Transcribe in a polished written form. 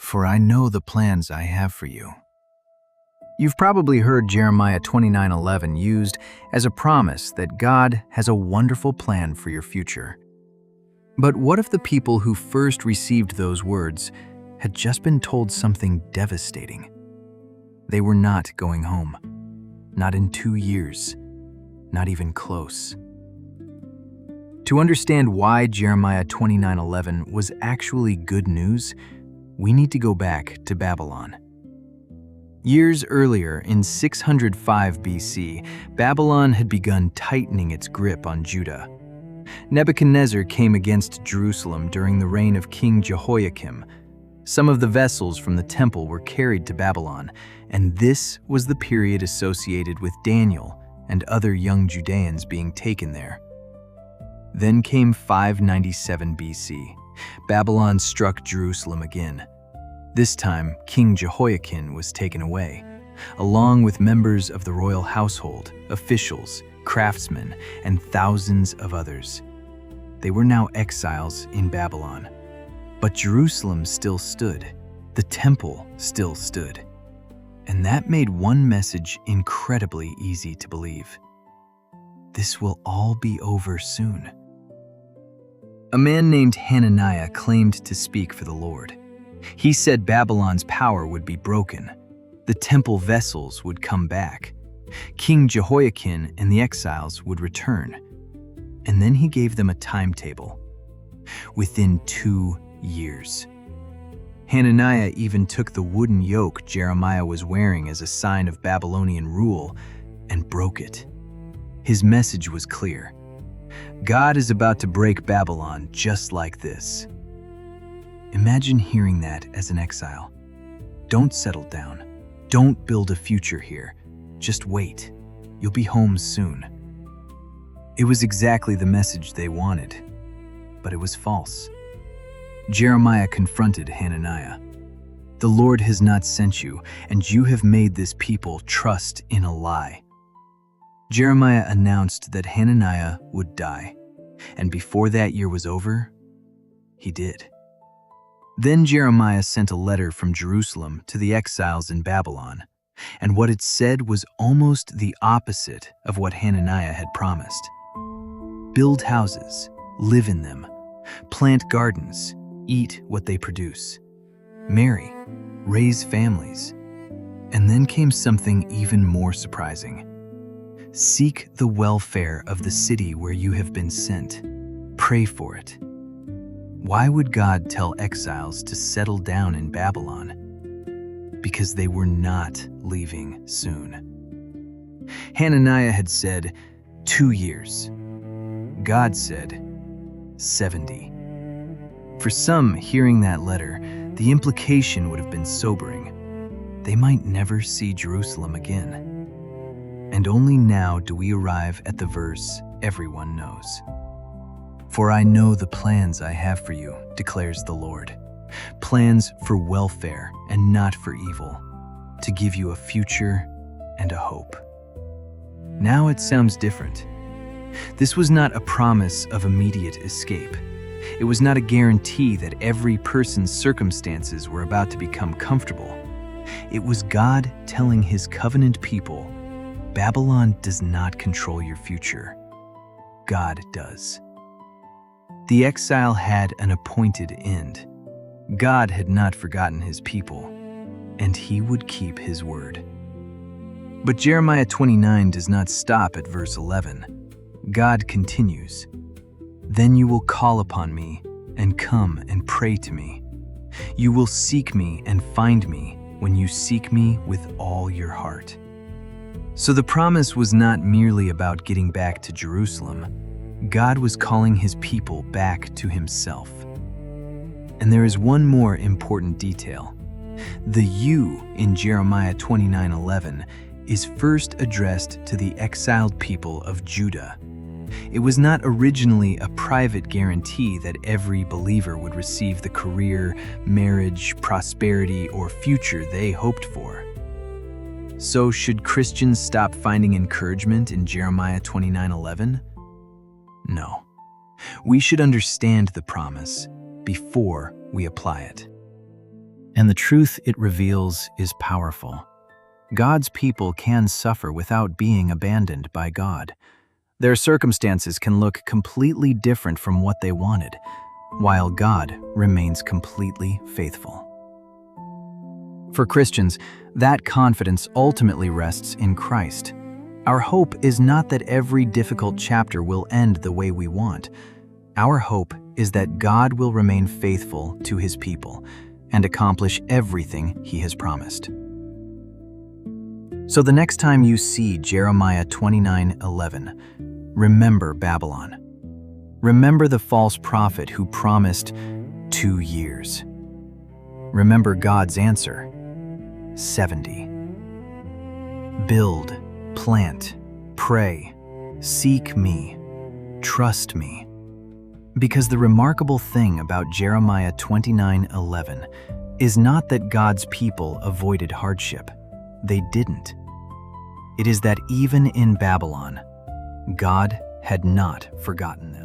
for I know the plans I have for you. You've probably heard Jeremiah 29:11 used as a promise that God has a wonderful plan for your future. But what if the people who first received those words had just been told something devastating? They were not going home. Not in 2 years. Not even close. To understand why Jeremiah 29:11 was actually good news, we need to go back to Babylon. Years earlier, in 605 BC, Babylon had begun tightening its grip on Judah. Nebuchadnezzar came against Jerusalem during the reign of King Jehoiakim. Some of the vessels from the temple were carried to Babylon, and this was the period associated with Daniel and other young Judeans being taken there. Then came 597 BC. Babylon struck Jerusalem again. This time, King Jehoiakim was taken away, along with members of the royal household, officials, craftsmen, and thousands of others. They were now exiles in Babylon. But Jerusalem still stood. The temple still stood. And that made one message incredibly easy to believe. This will all be over soon. A man named Hananiah claimed to speak for the Lord. He said Babylon's power would be broken. The temple vessels would come back. King Jehoiakim and the exiles would return. And then he gave them a timetable. Within 2 years. Hananiah even took the wooden yoke Jeremiah was wearing as a sign of Babylonian rule and broke it. His message was clear. God is about to break Babylon just like this. Imagine hearing that as an exile. Don't settle down. Don't build a future here. Just wait. You'll be home soon. It was exactly the message they wanted, but it was false. Jeremiah confronted Hananiah. The Lord has not sent you, and you have made this people trust in a lie. Jeremiah announced that Hananiah would die, and before that year was over, he did. Then Jeremiah sent a letter from Jerusalem to the exiles in Babylon, and what it said was almost the opposite of what Hananiah had promised. Build houses, live in them, plant gardens, eat what they produce, marry, raise families. And then came something even more surprising. Seek the welfare of the city where you have been sent. Pray for it. Why would God tell exiles to settle down in Babylon? Because they were not leaving soon. Hananiah had said 2 years. God said 70. For some, hearing that letter, the implication would have been sobering. They might never see Jerusalem again. And only now do we arrive at the verse everyone knows. For I know the plans I have for you, declares the Lord. Plans for welfare and not for evil, to give you a future and a hope. Now it sounds different. This was not a promise of immediate escape. It was not a guarantee that every person's circumstances were about to become comfortable. It was God telling his covenant people, Babylon does not control your future. God does. The exile had an appointed end. God had not forgotten his people, and he would keep his word. But Jeremiah 29 does not stop at verse 11. God continues, Then you will call upon me and come and pray to me. You will seek me and find me when you seek me with all your heart. So the promise was not merely about getting back to Jerusalem. God was calling his people back to himself. And there is one more important detail. The you in Jeremiah 29:11 is first addressed to the exiled people of Judah. It was not originally a private guarantee that every believer would receive the career, marriage, prosperity, or future they hoped for. So should Christians stop finding encouragement in Jeremiah 29:11? No. We should understand the promise before we apply it. And the truth it reveals is powerful. God's people can suffer without being abandoned by God. Their circumstances can look completely different from what they wanted, while God remains completely faithful. For Christians, that confidence ultimately rests in Christ. Our hope is not that every difficult chapter will end the way we want. Our hope is that God will remain faithful to His people and accomplish everything He has promised. So the next time you see Jeremiah 29:11, remember Babylon. Remember the false prophet who promised 2 years. Remember God's answer, 70. Build, plant, pray, seek me, trust me. Because the remarkable thing about Jeremiah 29:11 is not that God's people avoided hardship. They didn't. It is that even in Babylon, God had not forgotten them.